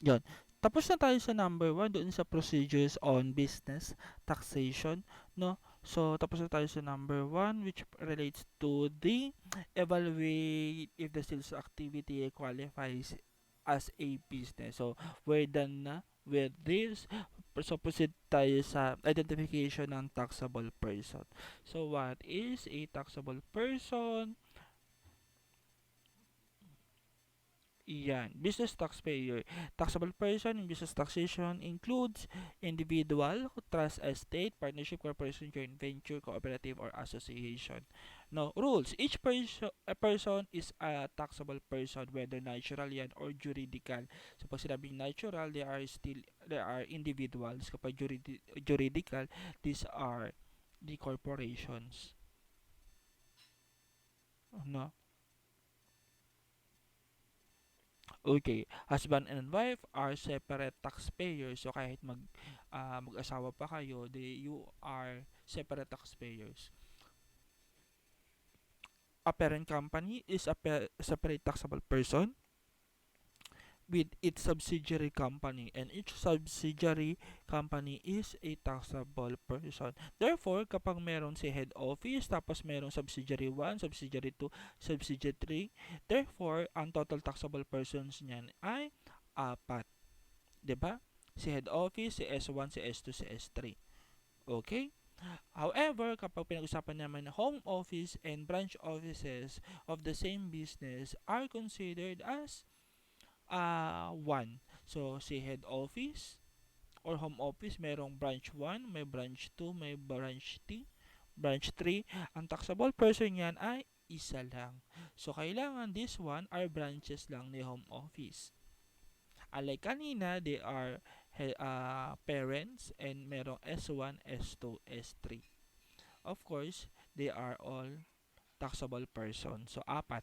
Yun. Tapos na tayo sa number one, doon sa procedures on business taxation, no? So, tapos na tayo sa number one, which relates to the evaluate if the sales activity qualifies as a business. So, we're done na with this. So, proceed tayo sa identification ng taxable person. So, what is a taxable person? Yan, business taxpayer. Taxable person in business taxation includes individual, trust estate, partnership, corporation, joint venture, cooperative, or association. No, rules. Each a person is a taxable person, whether natural yan or juridical. So, pag sinabing natural, they are individuals. Kapag juridical, these are the corporations. No? Okay, husband and wife are separate taxpayers. So kahit mag-asawa pa kayo, you are separate taxpayers. A parent company is a separate taxable person with its subsidiary company, and each subsidiary company is a taxable person. Therefore, kapag meron si head office, tapos meron subsidiary 1, subsidiary 2, subsidiary 3, therefore, ang total taxable persons niyan ay apat. 'Di ba? Si head office, si S1, si S2, si S3. Okay? However, kapag pinag-usapan naman na home office and branch offices of the same business are considered as one. So, si head office or home office, merong branch 1, may branch 2, may branch 3, branch 3. Ang taxable person yan ay isa lang. So, kailangan this one are branches lang ni home office. Unlike kanina, they are parents and merong S1, S2, S3. Of course, they are all taxable person. So, apat.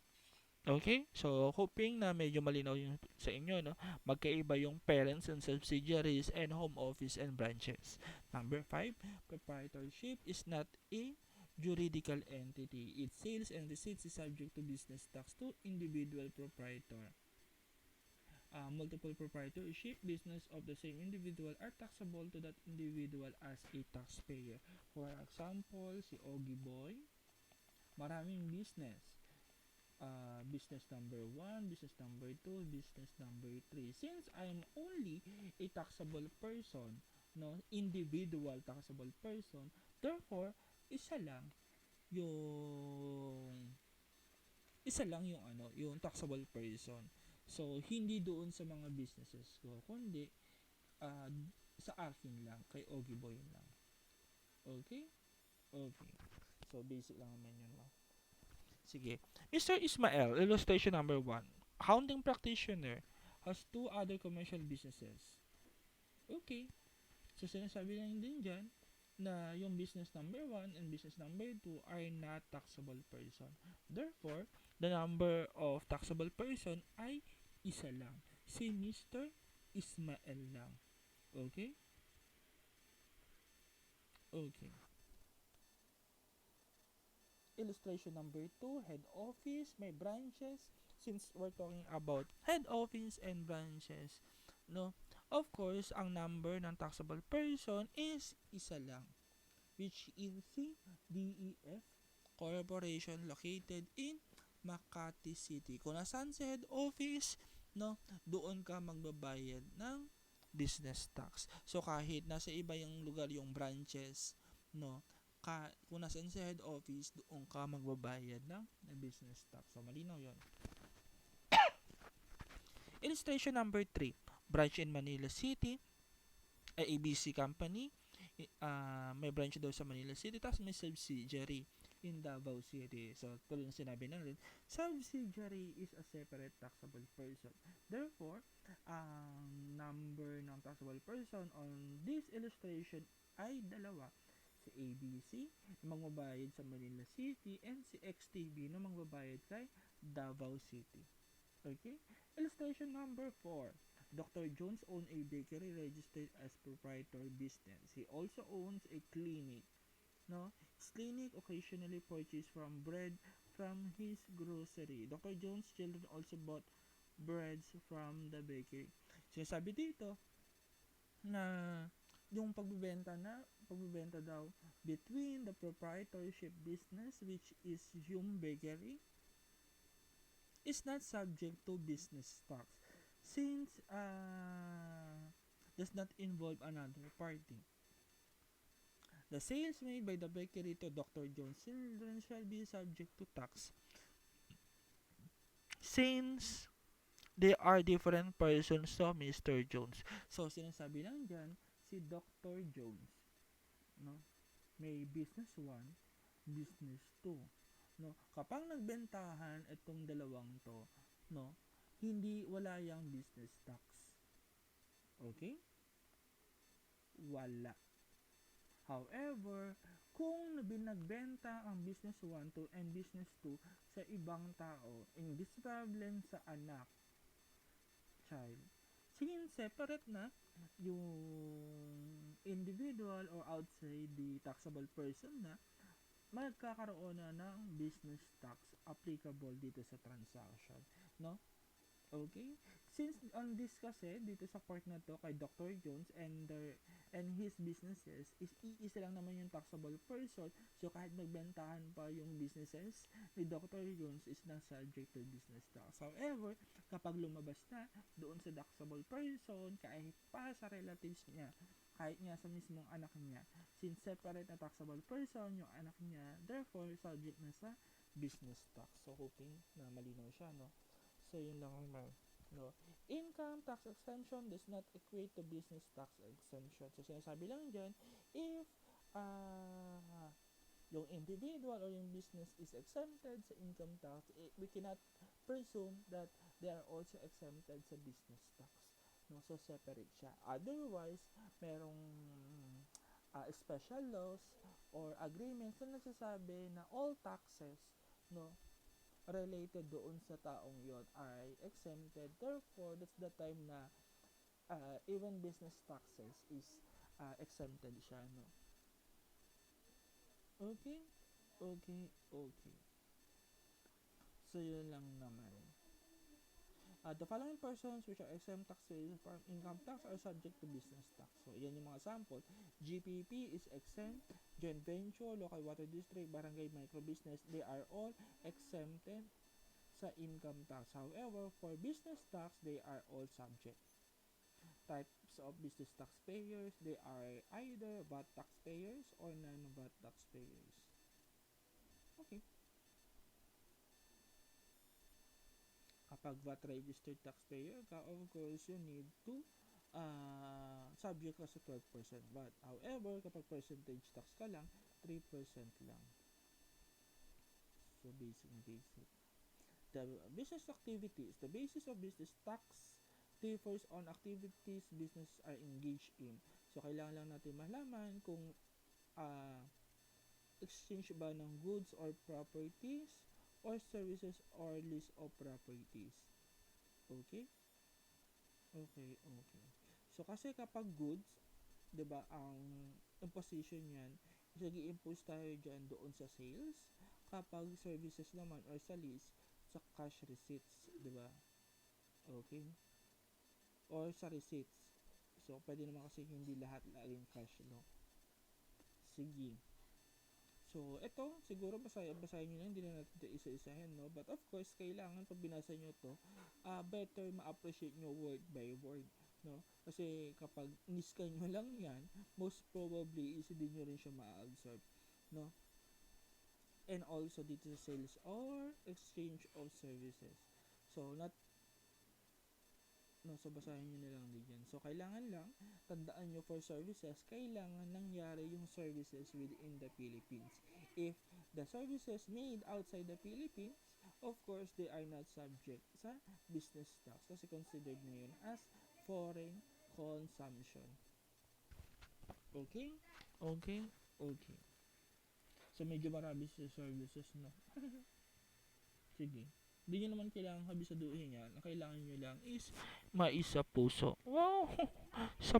Okay? So, hoping na medyo malinaw yung sa inyo, no? Magkaiba yung parents and subsidiaries and home office and branches. Number 5, proprietorship is not a juridical entity. Its sales and receipts is subject to business tax to individual proprietor. Multiple proprietorship business of the same individual are taxable to that individual as a taxpayer. For example, si Ogie Boy, maraming business. Business number 1, business number 2, business number 3. Since I'm only a taxable person, no, individual taxable person, therefore, isa lang yung yung taxable person. So, hindi doon sa mga businesses ko, kundi uh, sa akin lang, kay Ogie Boy lang. Okay? Okay. So, basic lang naman yun, no? Sige. Mr. Ismael, illustration number 1. Accounting practitioner has two other commercial businesses. Okay. So, sinasabi lang din dyan na yung business number 1 and business number 2 are not taxable person. Therefore, the number of taxable person ay isa lang. Si Mr. Ismael lang. Okay? Okay. Illustration number 2, head office, may branches. Since we're talking about head office and branches, no? Of course, ang number ng taxable person is isa lang, which is si DEF Corporation located in Makati City. Kung nasaan si head office, no, doon ka magbabayad ng business tax. So kahit nasa iba yung lugar yung branches, no, kung nasaan si head office, doon ka magbabayad ng business tax. So malinaw 'yon. Illustration number 3. Branch in Manila City, ABC Company, may branch daw sa Manila City, tapos may subsidiary in Davao City. So, tulad ng sinabi natin, subsidiary is a separate taxable person. Therefore, ang number ng taxable person on this illustration ay dalawa. Si ABC na magbabayad sa Manila City and si XTB na magbabayad kay Davao City. Okay? Illustration number 4. Dr. Jones owns a bakery registered as proprietor business. He also owns a clinic. No? His clinic occasionally purchases from bread from his grocery. Dr. Jones' children also bought breads from the bakery. Sinasabi dito na yung pagbebenta daw between the proprietorship business, which is Hume Bakery, is not subject to business tax since does not involve another party. The sales made by the bakery to Dr. Jones' children shall be subject to tax since they are different persons to Mr. Jones. So, sinasabi lang dyan, si Dr. Jones, no, may business 1, business 2. No, kapag nagbentahan itong dalawang to, no, hindi wala yang business tax. Okay? Wala. However, kung nagbenta ang business 1 to and business 2 sa ibang tao, in this problem sa anak, child, since separate na yung individual or outside the taxable person na, magkakaroon na ng business tax applicable dito sa transaction, no? Okay? Since on this kasi, dito sa part na to, kay Dr. Jones and his businesses, is iisa lang naman yung taxable person. So, kahit magbentahan pa yung businesses ni Dr. Jones is not subject to business tax. However, kapag lumabas na doon sa taxable person, kahit pa sa relatives niya, kahit nga sa mismong anak niya, since separate na taxable person, yung anak niya, therefore, subject na sa business tax. So, hoping na malinaw siya, no? So, yun lang naman. No? Income tax exemption does not equate to business tax exemption. So, sinasabi lang dyan, if yung individual or yung business is exempted sa income tax, we cannot presume that they are also exempted sa business tax. No? So, separate siya. Otherwise, merong special laws or agreements na nagsasabi na all taxes, no, related doon sa taong yon ay exempted. Therefore, that's the time na even business taxes is exempted siya, no? Okay? Okay, okay. So, yun lang naman. The following persons which are exempt taxes from income tax are subject to business tax. So, yan yung mga sample. GPP is exempt. Joint venture, local water district, barangay microbusiness, they are all exempted sa income tax. However, for business tax, they are all subject. Types of business taxpayers, they are either VAT taxpayers or non-VAT taxpayers. Okay. Kapag VAT registered taxpayer ka, of course, you need to subject ka sa 12% VAT. However, kapag percentage tax ka lang, 3% lang. So, basic. The business activities. The basis of business tax differs on activities business are engaged in. So, kailangan lang natin malaman kung exchange ba ng goods or properties or services or lease of properties. Okay? Okay. So, kasi kapag goods, 'di ba, ang imposition niyan, i-impose tayo diyan doon sa sales. Kapag services naman or sa lease, sa cash receipts, 'di ba? Okay? Or sa receipts. So, pwede naman kasi hindi lahat laging cash, no? Sige. So, ito, siguro basahin nyo lang, hindi na natin ito isa-isahin, no? But of course, kailangan pag binasa nyo to, better ma-appreciate nyo word by word, no? Kasi kapag niskan nyo lang yan, most probably, easy din nyo rin siya ma-absorb, no? And also, dito sa sales or exchange of services. So, so basahin nyo na lang din yan. So, kailangan lang, tandaan nyo for services, kailangan nangyari yung services within the Philippines. If the services made outside the Philippines, of course, they are not subject sa business tax kasi considered na yun as foreign consumption. Okay? So, medyo marami sa services, no? Sige. Hindi nyo naman kailangan kabisaduhin yan. Ang kailangan nyo lang is maisa puso. Wow! Sa